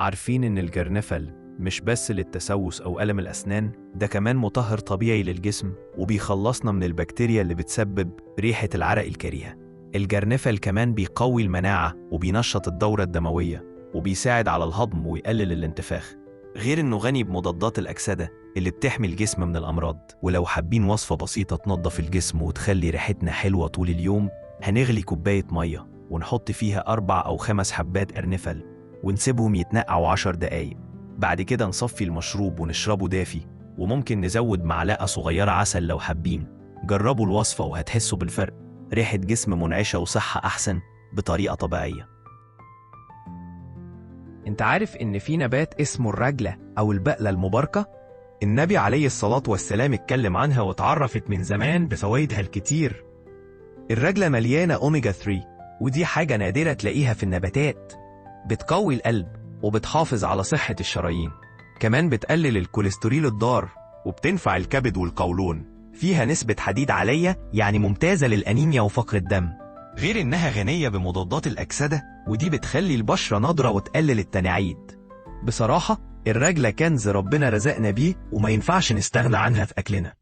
عارفين إن الجرنفل مش بس للتسوس أو ألم الأسنان، ده كمان مطهر طبيعي للجسم وبيخلصنا من البكتيريا اللي بتسبب ريحة العرق الكريهة. الجرنفل كمان بيقوي المناعة وبينشط الدورة الدموية وبيساعد على الهضم ويقلل الانتفاخ، غير إنه غني بمضادات الأكسدة اللي بتحمي الجسم من الأمراض. ولو حابين وصفة بسيطة تنظف الجسم وتخلي ريحتنا حلوة طول اليوم، هنغلي كوباية مية ونحط فيها 4 أو 5 حبات قرنفل ونسيبهم يتنقعوا 10 دقايق. بعد كده نصفي المشروب ونشربه دافي، وممكن نزود معلقة صغيرة عسل لو حابين. جربوا الوصفة وهتحسوا بالفرق، ريحة جسم منعشة وصحة أحسن بطريقة طبيعية. انت عارف ان في نبات اسمه الرجلة او البقلة المباركة؟ النبي عليه الصلاة والسلام اتكلم عنها واتعرفت من زمان بفوائدها الكتير. الرجلة مليانة اوميجا 3، ودي حاجة نادرة تلاقيها في النباتات. بتقوي القلب وبتحافظ على صحة الشرايين، كمان بتقلل الكوليسترول الضار وبتنفع الكبد والقولون. فيها نسبة حديد عالية، يعني ممتازة للأنيميا وفقر الدم، غير إنها غنية بمضادات الأكسدة ودي بتخلي البشرة نضرة وتقلل التناعيد. بصراحة الرجلة كنز ربنا رزقنا بيه وما ينفعش نستغنى عنها في أكلنا.